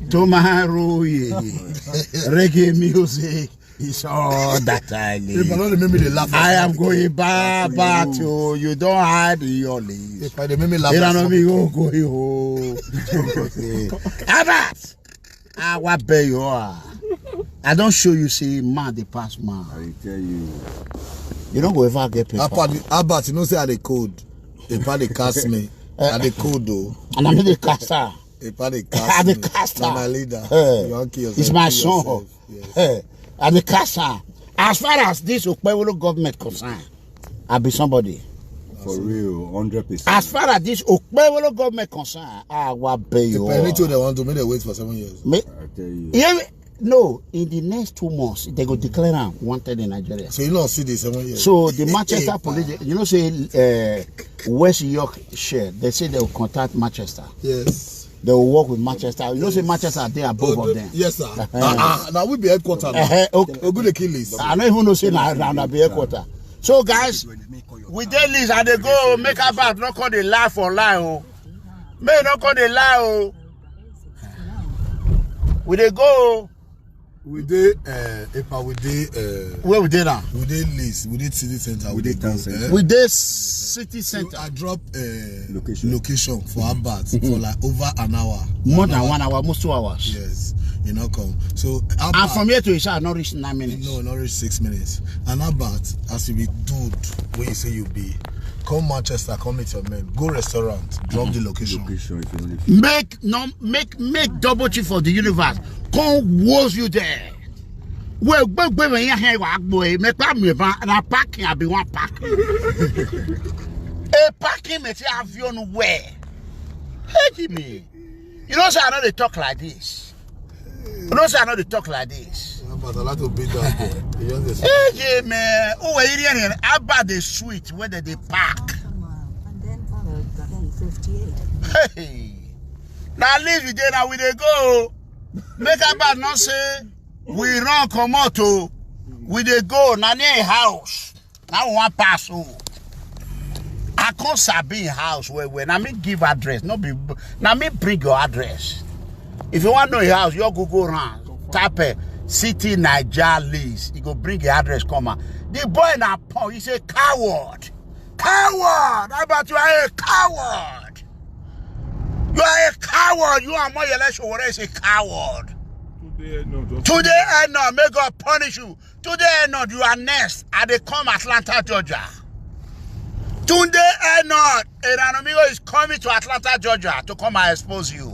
tomorrow, reggae music is all that I need. I am going back to you. Don't hide your leaves. If I make me laugh, Eranomigho going home. Abba, what pay you are? I don't show you see man the past man. I tell you. You don't go ever get paper. Abba, you know say I the code. They probably cast me. I the code though. And I'm the caster. They probably cast me. I'm the caster. I'm my leader. It's my son. Yes. I'm the caster. As far as this Okpewolo government concerned, I'll be somebody. For real, 100%. As far as this Okpewolo government concerned, I will pay you. The penalty they want to make they wait for 7 years. I tell you. Yeah, no, in the next 2 months, they go declare them wanted in Nigeria. So you don't see the 7 years. So the Manchester police, you know, say West Yorkshire, they say they will contact Manchester. Yes. They will work with Manchester. You know, say Manchester, they are both of them. Yes, sir. Now we be headquarters. Okay. We're to kill this. I don't even know say now be headquarters. So guys, with that list, and they go make about not call the lie for lie. Oh, may not call the lie. Oh, we they go. We did where we did now? We did list. We did city center. We did town center. We did city center. So I drop location for Abba for like over an hour. More than 1 hour, almost 2 hours. Yes, you know come. So Abba, and from here to Isha, not reach 9 minutes. No, not reach 6 minutes. And Abba, as you be dude, when you say you be, come Manchester, come meet your men, go restaurant, drop the location. Make double chief for the universe. Come was you there. Well, when you hear what boy, make me and parking. I be one parking. A parking me have you where? Hey, me. You know, say I know they talk like this. You know, say I know they talk like this. But a lot of big boy. Hey, man. Oh, here about the suite where they park. And then 58. Hey. Now leave you there. Now we they go. Make about not say we run come out to we they go na near house. Now one pass home. I can't sabi house where now me give address. No be now me bring your address. If you want to know your house, you go around. Type City Niger list. You go bring your address come out. The boy na pong, he say coward. Coward! How about you are a coward? You are a coward. You are more election. What is a coward? Today, no, may God punish you. Today, no, you are next. And they come Atlanta, Georgia. Today, no, Eranomigho is coming to Atlanta, Georgia to come and expose you.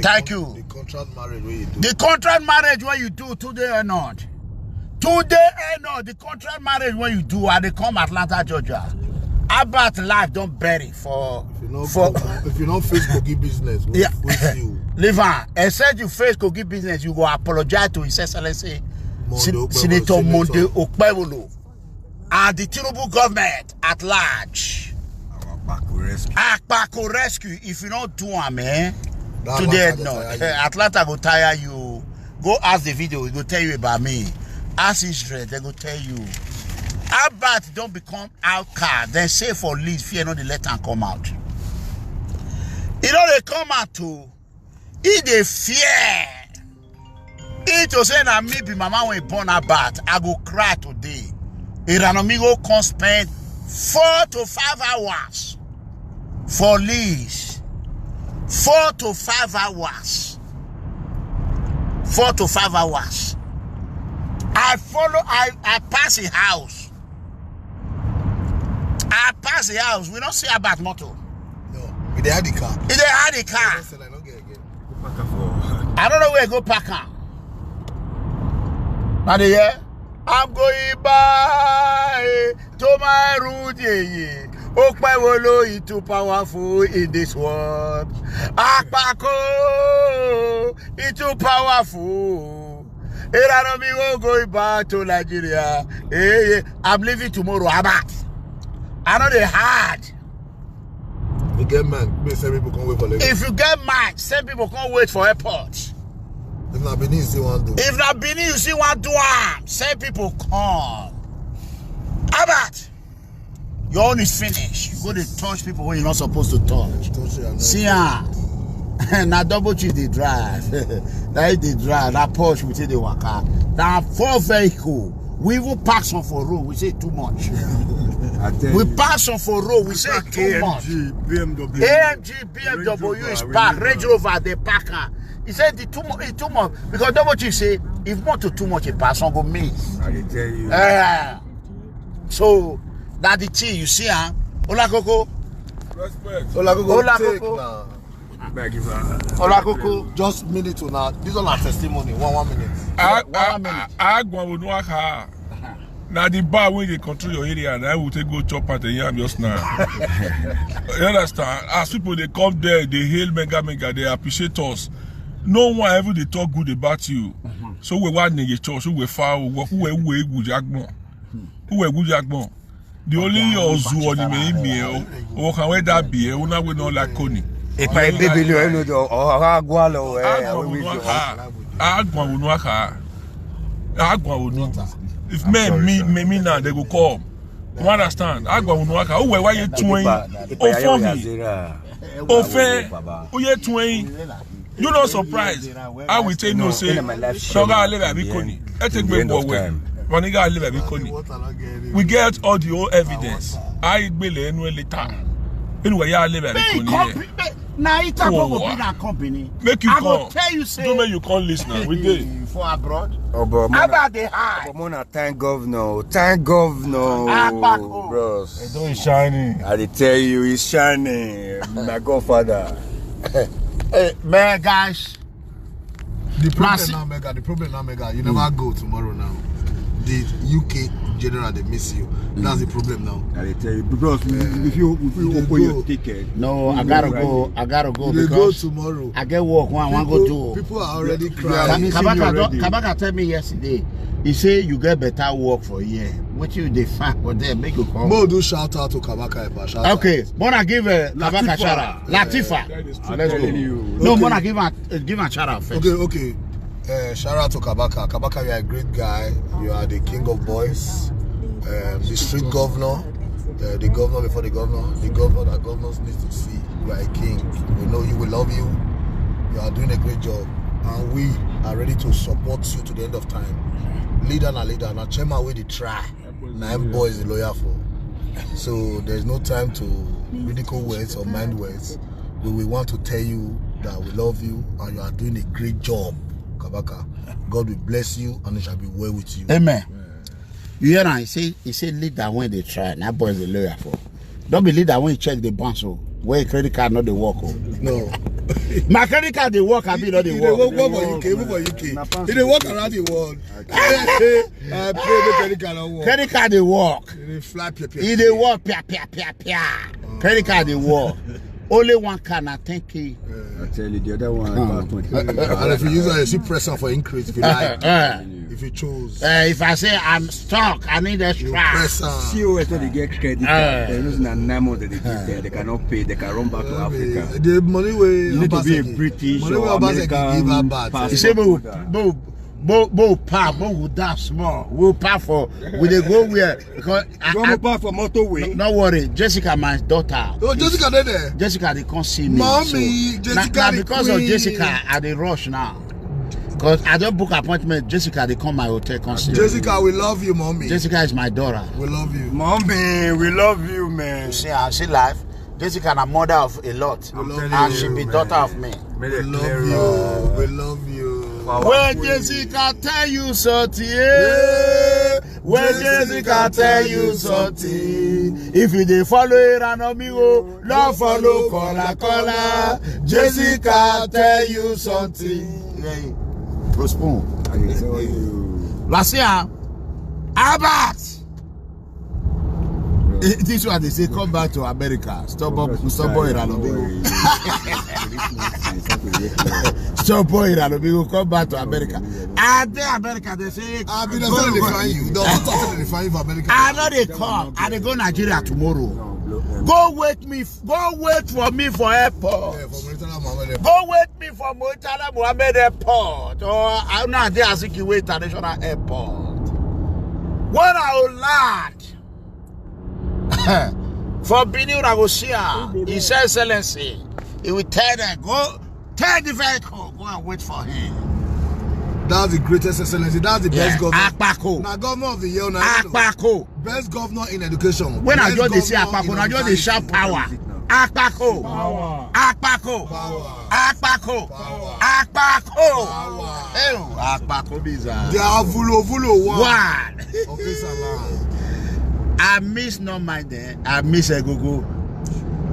Thank you. The contract marriage where you do. The contract marriage when you do today or not. Today or not, the contract marriage when you do and they come Atlanta, Georgia. About life don't bury for if you don't face Kogi business, we'll see you. Leave on. Except you face Kogi business, you go apologize to His Excellency Senator Monday Okpewolo and the Tinubu government at large. Akpako rescue. If you don't do it, man. Today, no. Atlanta go tire you. Go ask the video. It go tell you about me. Ask Israel. They go tell you. Abba don't become outcast. Then say for leave. Fear not the let them come out. You know they come out too. If they fear. It to say that me be mama when born Abba, I go cry today. Eranomigho can spend 4 to 5 hours for lease. 4 to 5 hours. 4 to 5 hours. I pass a house. I pass the house. We don't see about motor. No. If they had the car. If they had the car. I don't know where to go park on. Now they hear? I'm going by to my route. Okpewolo is too powerful in this world. Akpako is too powerful. Eranomigho going back to Nigeria. Hey, I'm leaving tomorrow. Abba. I know they hard. You get mad, send people can't wait for Lagos. If you get mad, send people can't wait for airport. If not Benin, you see one do. If not Benin, you see one do. Send people come. Abba. Your own is finished. You go to touch people when you're not supposed to touch. See ya. Now double chief they drive. That they drive. That Porsche we say they waka. Now 4 vehicle. We even pack some for road. We say too much. We pass some for road. We say too much. AMG, BMW is packed. Range Rover they pack her. He said it's too much because double chief say if motor too much, it pass on go miss. I tell you. So that the thing you see, Ola Coco. Respect. Ola Coco. Ola Coco. Just minute to now. This is our testimony. One minute. I go with no car. Now the bar where they control your area, and I will take go chop at the yam just now. You understand? As people they come there, they hail mega, they appreciate us. No one ever they talk good about you. So we want to get church, we far, who we good jackbone. Who we good jackbone. The only Ozu on the main meal, or can we that be? We not like Connie. If I baby, you know, or Agualo, if men me now, they go come. You understand? Agua Unuaka. Oh, why you 20? Oh, for me. Oh, fair. Oh, you 20. You're not surprised. I will tell you no say. Soga live at Bikoni. I take me away. Maniga live at Bikoni. We get all the old evidence. I will later. Anyway, I live at Bikoni. Now it's a company. Make you I call. will tell you say. Don't make you call listener. We did. For abroad. Abba the high. Thank governor. Thank governor. Abba, bros. Don't shining. I tell you, he's shining. My godfather. Hey, man, guys. The problem now, Mega. You never go tomorrow now. The UK general, they miss you. That's the problem now. I tell you, because if you open your ticket. No, I gotta go. They go tomorrow. I get work. I want to go do. People are already crying. Kabaka told me yesterday. He say you get better work for a year. What you define for them? Make you come. Mo do shout out to Kabaka. Okay, wanna give Kabaka shout out. Latifa. Let's go. No, wanna give a shout out first. Okay. Shout out to Kabaka. Kabaka, you are a great guy. You are the king of boys. The street governor. The governor before the governor. The governor that governors need to see. You are a king. We know you. We love you. You are doing a great job. And we are ready to support you to the end of time. Leader. Now chairman we the try. 9 boys the lawyer for. So there's no time to ridicule words or mind words. We want to tell you that we love you and you are doing a great job, Kabaka. God will bless you and it shall be well with you. Amen. You hear now? He say leader when they try. That boy is the lawyer for. Don't be leader when you check the bounce. Where credit card not the work. No. My credit card they work. I be not the work. They work for UK. They work around the world. I pray the credit card don't work. Credit card they work. They fly pia. They work pia. Credit card they work. Only one car na 10K. I tell you, the other one about 20. And if you use it, you see press on for increase if you like. If you choose. If I say I'm stuck, I need a strap. See when they get credit card, they're losing 9 months that they give there. They cannot pay. They can run back to Africa. The money way you need to be a British or American passport. You say, Bo pa with that small. We'll pay for. Will they go where? Because I pay for motorway. No worry, Jessica, my daughter. Oh, Jessica, there. Jessica, they can't see me. Mommy, so, Jessica, now because of Jessica, I they rush now. Because I don't book appointment. Jessica, they come my hotel. Jessica, we love you, mommy. Jessica is my daughter. We love you, mommy. We love you, man. You see, I see life. Jessica, a mother of a lot, and she be daughter of me. We love you. We love you. When Jessica tell you something, yeah. When Jessica tell you something, if you dey follow Eranomigho, don't follow Kola. Jessica tell you something. Hey, postpone. I tell you. Last year, Abba. This one they say come back to America. Stop Eranomigho. Stop Eranomigho, come back to America. And then America they say I've been define you. Don't talk to define you for America. I know they come and they go Nigeria tomorrow. Go wait for me for airport. Go wait me for Murtala Mohammed Airport. Or I'm not there as you wait international airport. What I would like for Bini Ragosia, His Excellency, he will tell them, go Take the vehicle. Go and wait for him. That's the greatest excellency. That's the best governor. Akpako. Now, governor of the year. Now, Akpako. best governor in education. When I Best just say governor Akpako, in I just say power. Akpako. Power. Akpako. Power. Akpako. Power. Akpako. Power. Oh, Akpako bizarre. They are vulo one. One. Officer land. I miss not my day. I miss a go.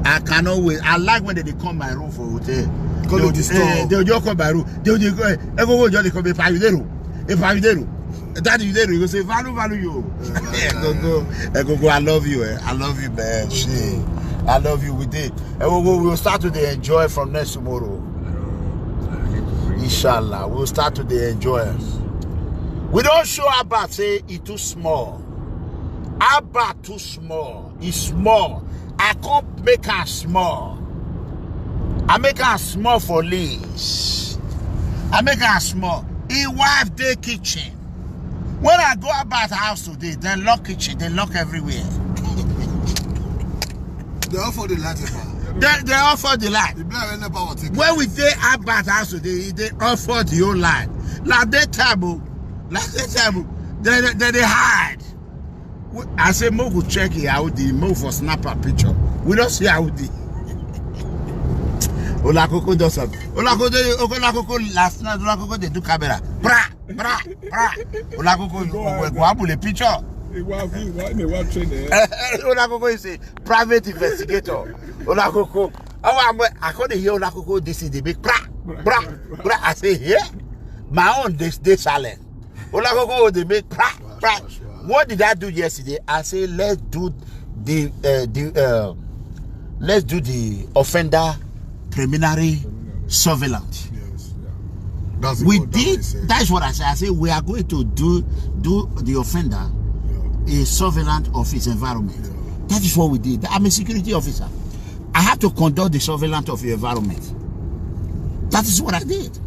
I cannot wait. I like when they come my room for hotel. They'll just come by room. They'll just go. Everyone just come by Pavidero. That you there, you say value you. Go. I love you. I love you, man. Shit. I love you. We did. We'll start to enjoy from next tomorrow. Inshallah, we'll start to enjoy. We don't show Abba say it's too small. Abba too small. It's small. I can't make her small. I make her small for Liz. I make her small. In wife day kitchen. When I go about the house today, they lock kitchen, they lock everywhere. They offer the light. They offer the light. When we day about the house today, they offer the whole light. Like that table, they hide. I say, Mo go check it out, the Mo for snap a picture. We don't see how the Olakoko does something. Olakoko last night, Olakoko they do camera. Bra. Olakoko go up with a picture. Olakoko is a private investigator. Olakoko. I couldn't hear Olakoko this is the big bra. I say here, my own this silent. Olakoko they make bra. What did I do yesterday? I say let's do the offender preliminary surveillance. Yes, yeah. That's what I said. I say we are going to do the offender a surveillance of his environment. Yeah. That is what we did. I'm a security officer. I have to conduct the surveillance of your environment. That is what I did.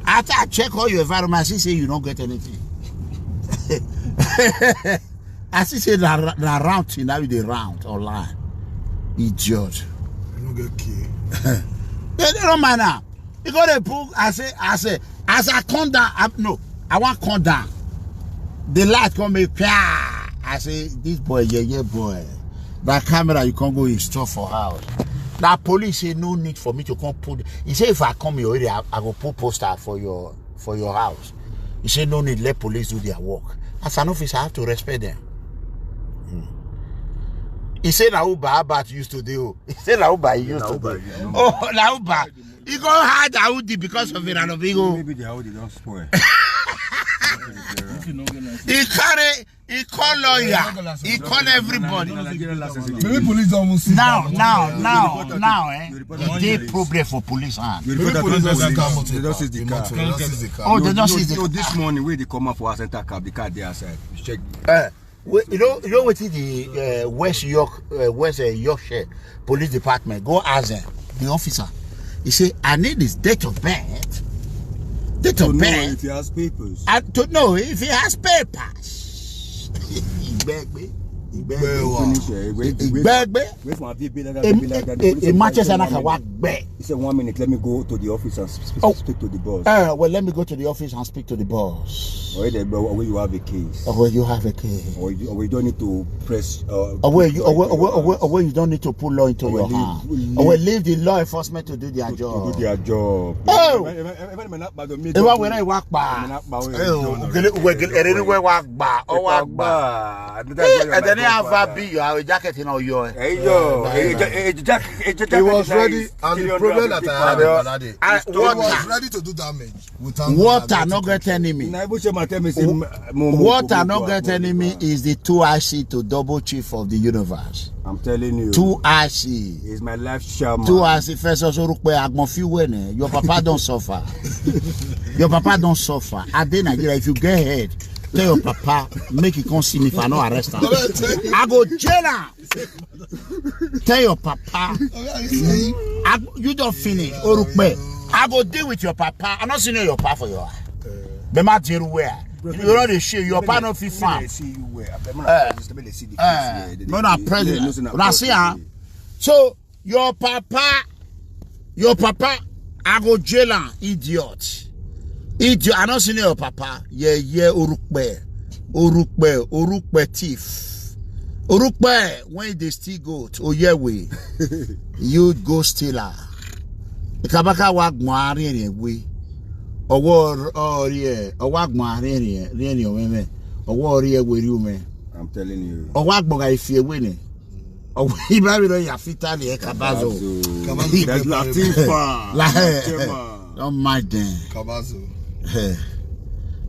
After I check all your environment, I say you don't get anything. I say the round now they round online. Idiot. You don't get key. They don't mind now. You got a book. I say, as I come down, I want to come down. The light come me. I say, this boy, yeah, boy. That camera you can't go install for house. That police say no need for me to come put. He say if I come here already, I go put poster for your house. He say no need. Let police do their work. As an officer, I have to respect them. He said Abba used to do. He said Uba used to do. Oh, Uba. He go hide Audi because of Eranomigho. Maybe the Audi don't spoil. He call lawyer. He call everybody. Maybe police don't see. Now, they problem for police hand. Maybe police don't see. They don't see the car. Oh, they don't see the car. This morning when they come up for a center cab, the car there outside. Check. You know what is the West Yorkshire Police Department? Go ask them, the officer. He say, I need his date of birth. Date of birth. If he has papers. To know if he has papers. He beg me. He matches and I can walk back. He said 1 minute, let me go to the office and speak to the boss. Well, let me go to the office and speak to the boss. Or where you have a case. Or where you have a case. Or you don't need to press. Or where you don't need to put law into your hand. Or where leave the law enforcement to do their job. Oh! And then have a big jacket in all your. It was ready, and the problem that I had, it was ready to do damage. Water not get enemy. Water not get enemy is the 2IC to double chief of the universe. I'm telling you. 2IC is my life shaman. 2IC first also your papa don't suffer. Your papa don't suffer. At the Nigeria, if you get ahead. Tell your papa, make it come see me if I not arrest him. I go jail. Tell your papa, you don't finish. I go deal with your papa. I'm not seeing your papa for your eye. But my dear, where? You know the shit. Your papa not fit farm. Not president. When I see her, so your papa I go jail am, idiot. Idiot. I don't see your papa. Yeah, Urukpe thief. Urukpe, when they steal goat, we. You go stealer. Kabaka wag mwari we. Owo wag really women. Owo we. I'm telling you. Wag boga if you win. He married a fitali Kabazo. That's Latifa. Don't mind them. Kabazo.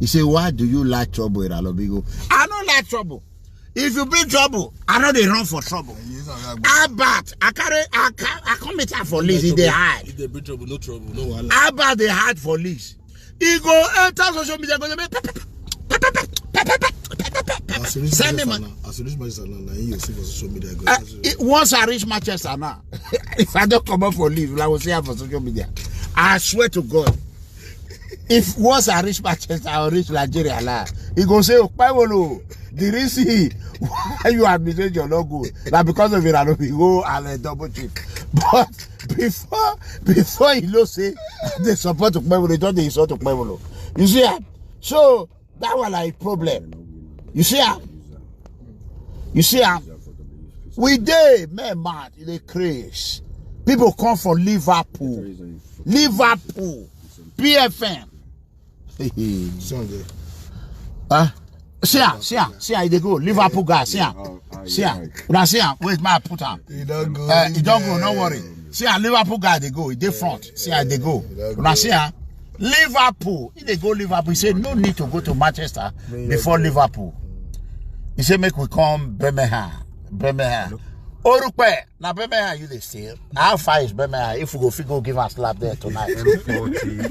He say, why do you like trouble, Eranomigho? I don't like trouble. If you bring trouble, I know they run for trouble. Abba, I come meet her for lease. They hide. If they bring trouble, no trouble, no one. Abba, they hide for lease. He go enter social media. Send me money. As you reach Manchester now, you see for social media. Once I reach Manchester now, if I don't come up for leave, I will see her for social media. I swear to God. If once I reach Manchester, I will reach Nigeria now. He go say, Paiwolo, did you see why you admitted your logo? Like because of Eranomigho and a double chip. But before you know say they support Paiwolo, they don't insult Paiwolo. You see, so that was like a problem. You see, we dey man mad in a craze. People come from Liverpool, PFM. Sunday. See, they go. Liverpool guys, see. Now see, wait, my put on. He don't go. He don't go, no worry. See, Liverpool guy, they go. They front. See, they go. Now see, Liverpool. If they go Liverpool, he said no need to go to Manchester before Liverpool. He said make we come Birmingham. Urukpe. Now Birmingham, you they steal. How far is Birmingham? If we go give us slap there tonight. M42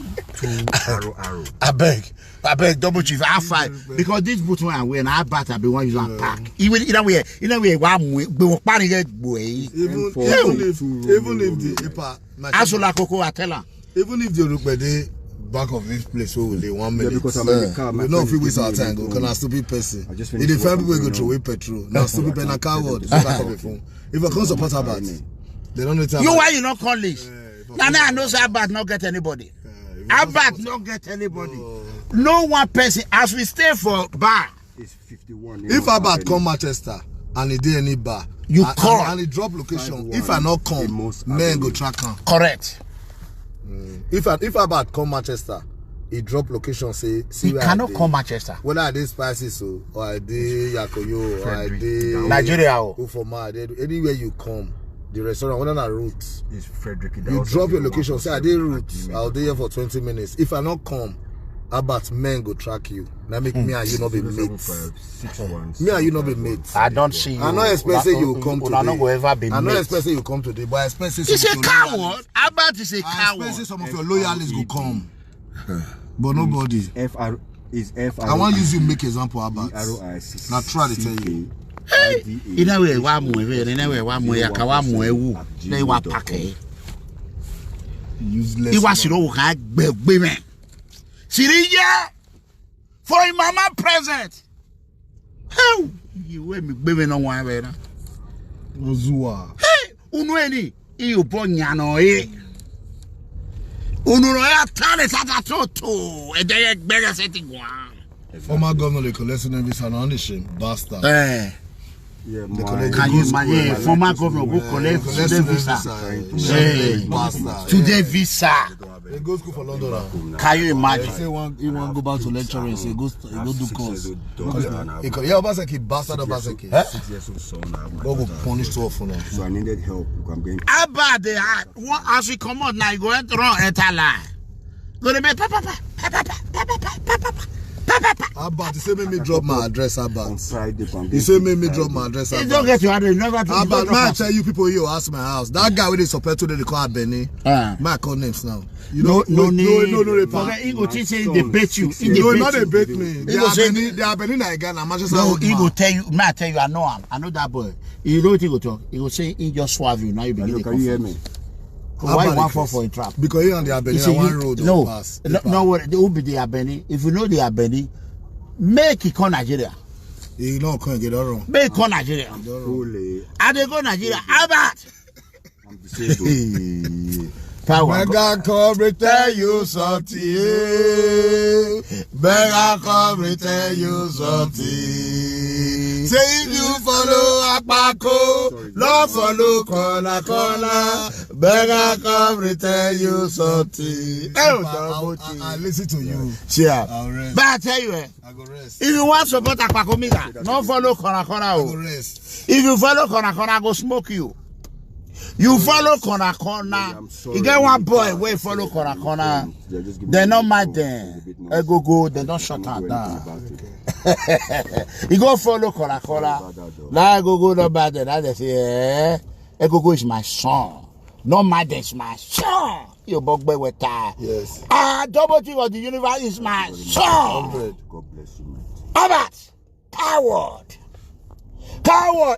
I beg, double chief. How far? Because this boot one I wear, I bat I be one use and pack. Even in a way, one way, we will panic it boy. Even if the Ipa, Asola Coco, I tell her. even if the Urukpe dey back of this place, so they 1 minute. Yeah, because I'm in the car. We know if we waste our time, go. Can I stupid person? If the find people go throw away petrol, now stupid person, a coward. So back of the phone. If I can't support Abba, they don't know time. You why you not call this? Now I know say Abba not get anybody. Abba not get anybody. No one person. As we stay for bar, It's 51. If Abba come Manchester and he did any bar, you call and he drop location. If I not come, men go track him. Correct. If Abba come Manchester, he drop location. Say He cannot come Manchester. Whether I did spices or I did Yakoyo or I did Nigeria. Ufoma, anywhere you come, the restaurant, whether na route, It's Frederick. you drop your location. Say I did route. I'll be here for 20 minutes. If I not come, Abba men go track you. Now make me and you not be mates. Me and you not be mates. I don't see you. I'm not expecting you come today. I'm not going to ever be I'm not mates. expecting you come today, but I expect He's a coward. Abba is a I coward. expect some of your loyalists go come. But nobody. FR is FR. I want to use you make example about. ROI6. Now try to tell you. In a way, one more, in a way, one more, they were packing. Useless. He was women. Syria for his mama present. How you will be baby no one way. Ozua. Hey, unweni, you ponyano e. Unuroya tane tata toto. E dey bega setting one. Former governor, they collecting every son on the shame. Bastard. Yeah, Can you imagine former governor go collect student visa? Bastard. Today visa. They go school for London now. Can you They imagine? say he want go back to lecturing. Say go do course. Yeah, Obazee, bastard Obazee. 6 years old son. Go punish 12 for now. So I needed help. I'm going. Abba, they had one as we come out now, you go enter wrong enter line. Go to be papa. Abba, he say make me drop my address, Abba. On Friday, He say make me drop my address, You don't Abba. get your address, never Abba, man, I tell you people here ask my house. That guy with the support today they call Benny. My call names now. You know, No need. no, Forget, he go tell you they bait you. no, not they bait me. He go say They are Benny Naigana, Manchester. no. He go tell you. May I tell you? I know him. I know that boy. You know what he go talk? He go say he just swerve you. Now you begin to Can you hear me? Why you Abba want the for a trap? Because he and the He Abeni say are one you- road. no, Pass. no, what they will be the Abeni. If you know the Abeni, make it come Nigeria. You know, can't get it wrong. Make it come Nigeria. Holy. I they go Nigeria. Abba. I'm disabled. Power. Beggar come return you something. Beggar come return you something. Say if you follow Apako, Lord follow Kola. Beggar come return you something. I listen to you. Yeah. But I tell you, I go rest. if you want support Akpakomiga, don't follow Kola. I go rest. If you follow Kola, I go smoke you. You follow Kola. You get one boy where follow Kola. They not mad them. Go. They don't shut her down. You go follow Kola. Now go no bad. Now they say, go is my son. No matter is my son. You bug boy with that. Yes. Double Chief of the universe is my son. 100. God bless you, man. Abba, coward.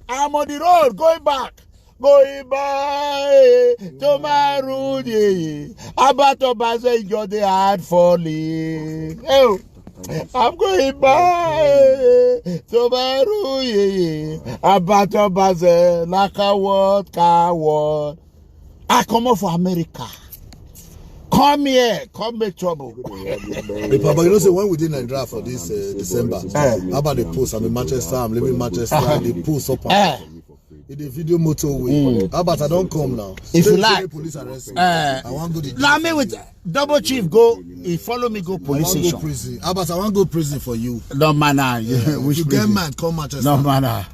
I'm on the road going back. Going back to my road. Abba Obazee enjoy the hard falling. Oh, I'm going back to my road. Abba Obazee, like coward. I come up for America. Come here, come make trouble. Hey, Papa, you know, say when we did Nigeria for this December, how about the post? I'm in Manchester, I'm living in Manchester, the post up in the video motorway. How about I don't come now? If you like, police arrest me. I want to go to now me with Double Chief go, he follow me go police I want to station. go prison. How about I want to go prison for you? No manner, If you get mad, come Manchester. no manner.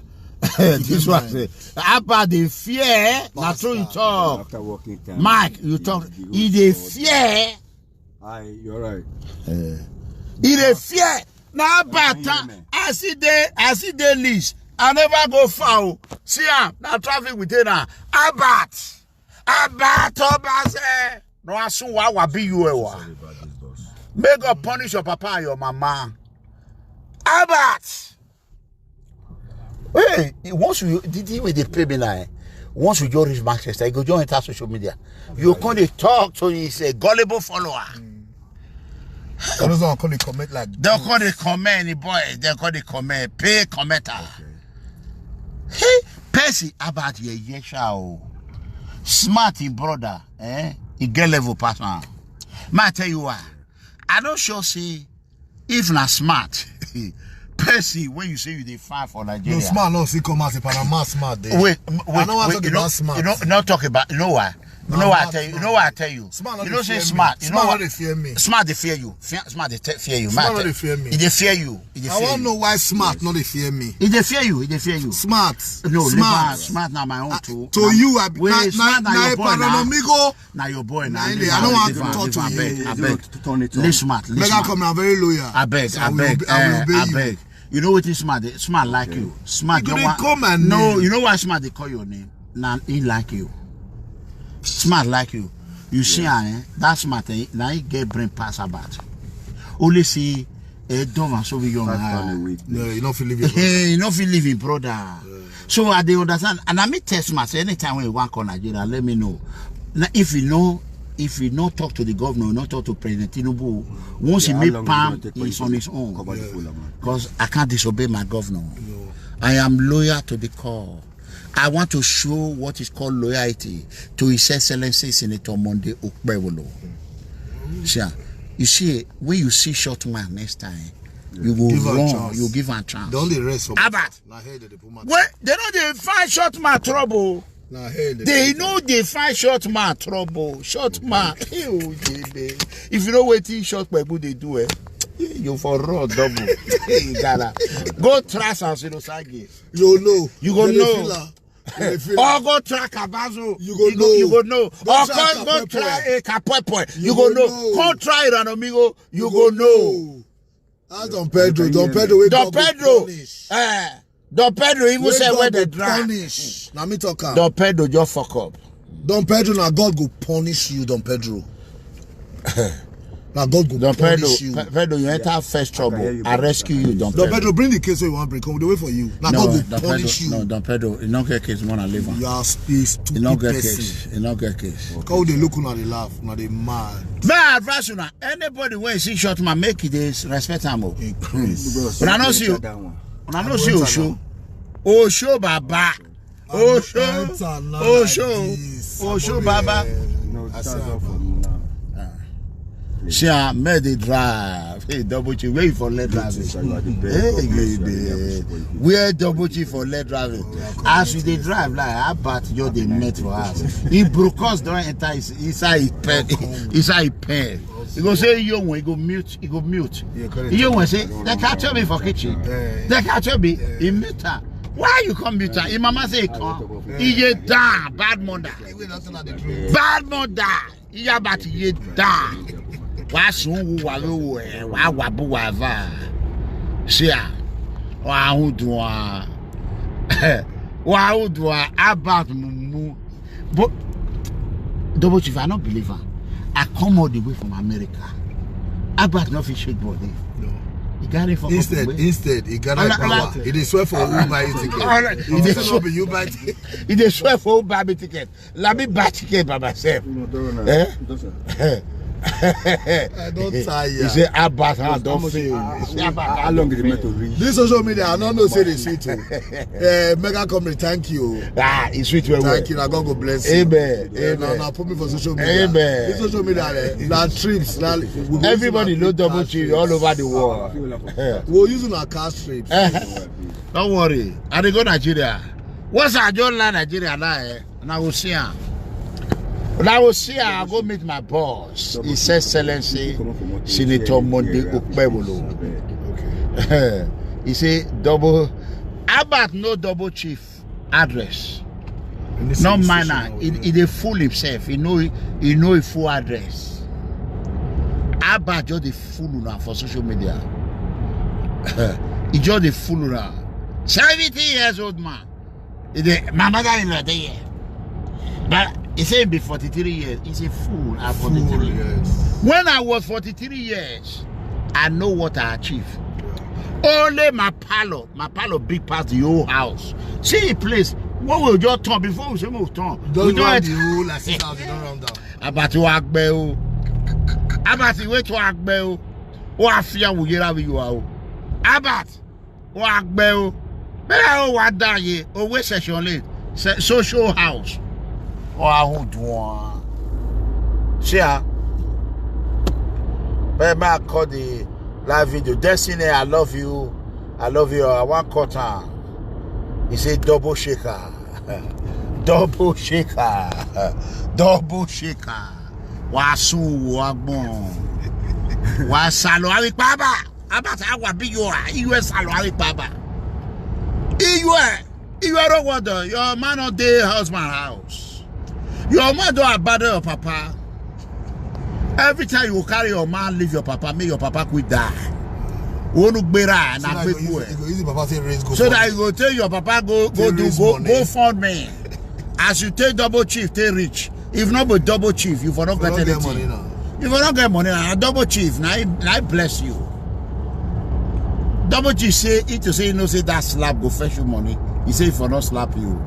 This was about the fear. Now true you talk. After working time. Mike, you talk. He the fear. You're right. He the fear. Now about time. I see the list. I never go foul. See now traffic within her. Abba Obazee. No, I soon wa be you. May God punish your papa and your mama. Abba. Hey, once you did he with the pay me like once you just reach Manchester, you go join enter social media. You can't talk to his a gullible follower. I don't call it comment like They call the comment, boy. They call the comment, pay commenter. Hey, Percy about your yesha. Smart in brother, he get level partner. Might tell you why. I don't sure see if not smart. Percy, when you say you dey fight for Nigeria. no smart, no see come out Panama smart there. Wait, I don't want to talk about smart. You know, not talk about. You know why? You know what I tell you. You know what I tell you. Smart, you don't say smart. You know smart, what they fear me. Smart, they fear you. Smart, they fear you. Smart, they fear me. They fear you. I want to know why smart, no they fear me. They fear you. They fear you. Smart. No, smart. Smart. Now my own too. To you, I be now your boy now. Eranomigho. Now your boy now. I don't want to talk to you. I beg. Listen smart. Beggar come now very loyal. I beg. I beg. You know what is smart? Smart like you. Smart. You don't come and no. You know why smart they call your name? Now he like you. Smart like you. You see, that smart. Now he get brain pass about. Only see a dumb so we young. No, you don't feel living. You don't feel living, brother. So I they understand. And I meet test smart. Anytime when you want to Nigeria, let me know. Now, if you not talk to the governor, not talk to President Tinubu, once he make palm, he's on his own. Because I can't disobey my governor. No. I am loyal to the core. I want to show what is called loyalty to His Excellency Senator Monday Okpebolo. You see, when you see short man next time, you will run. You give him a chance. Don't the rest for Abba. Well, they know they find short man trouble. They know they find short man trouble. Short man. If you know what short people they do, you for raw double. Go try something. You know. You go know. Or go try Kabazo. You go know. Or go try a Kapopo. You go know. Go try Eranomigho. You go know. That's Don Pedro. Don Pedro. Don Pedro. Don Pedro even say where they drag. Now me talk. Don Pedro just fuck up. Don Pedro, now God go punish you, Don Pedro. Now God go Don punish you. Pedro, you enter first trouble. I rescue you, Don Pedro. Don Pedro, bring the case where you want to bring. Come, they wait for you. Now God go punish you. No, Don Pedro, you don't get case, wanna live on. You are stupid You don't get case. You don't get case. How they look now they laugh, now they mad. May I advise you now, anybody when you see short man, make it this respect him. When I don't see you, when I don't see you, show. Oh, show Baba. Oh, show. Oh, show. Oh, show Baba. I see Abba. Sure, may they drive. Hey, double chief, where you for lead driving? Where double chief for lead driving? As we they drive, like how bad you they met for us. He broke us don't enter inside his pen. Inside his pen. He go say you when he go mute. He go mute. You when say they catch me for kitchen. They catch me. He mute her. Why you come mute her? His mama say come. He down bad mother. Bad mother. He about to down. Wasun wa wabu wava. Sia. Wa udwa. Wa udwa about mumu. But double chief, I not believe her. I come all the way from America. About not fish shake body. No. He got it from Instead, he got it power. He did swear for who buy ticket. He did swear for you buy ticket. He did swear for who buy ticket. Let me buy ticket by myself. I don't tire. He say Abba don't fail. How long did it make to reach? This social media, I don't know say they sweet too. Mega company, thank you. Ah, it's sweet well. Thank you. God go bless you. Amen. Now put me for social media. Amen. This social media, now trips. Everybody know double chief all over the world. We're using our car trips. Don't worry. I dey go Nigeria. Once I join Nigeria now, and I will see her. When I will see her, I'll go meet my boss. His Excellency Senator Monday Okpebolo. Okay. He say double. About no double chief address. No minor. He dey fool himself. He know a full address. Abba just the fool now for social media. He just the fool now. 70 years old man. My mother-in-law there. But he said be 43 years. He's a fool at 43 years. When I was 43 years, I know what I achieved. Only my parlor big past the whole house. See a place. What will just turn before we say move turn? Don't run the whole like 6 hours, you don't run down. About to Akbeo. About to wait to Akbeo. What fear will you have you out? About what Akbeo. But I what die or wait session late. Social house. Oh, see ya. But I call the live video. Destiny, I love you. I love you. I want quarter. He said double shaker. Double shaker. Double shaker. Wasu wagbon. Wasalo avec Baba. About our big US salo avec Baba. You don't want your man on the husband house. Your man don't abandon your papa. Every time you carry your man, leave your papa, make your papa quit die. So that you go tell your papa go fund me. As you take double chief, take rich. If not but double chief, you for not get anything. You for not get money now. Double chief, now I bless you. Double chief say it to say you know say that slap go fetch you money. He say for not slap you.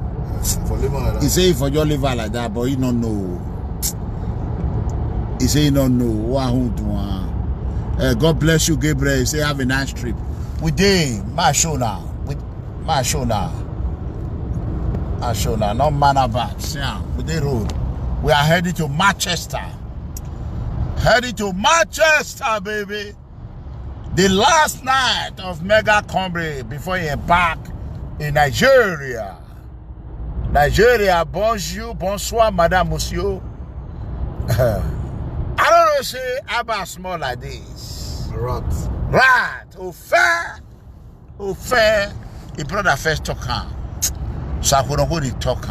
For living like that. He say for your liver like that, but he don't know. He say he don't know. God bless you, Gabriel. He say have a nice trip. We did my show now. My show now. Not manner back. Yeah, we did road. We are heading to Manchester. Heading to Manchester, baby. The last night of Mega Combre before he embark in Nigeria. Nigeria, bonjour, bonsoir, madame, monsieur. I don't know, say Abba small like this. Right. Au fair. He brought a first talk. So I couldn't go to talk.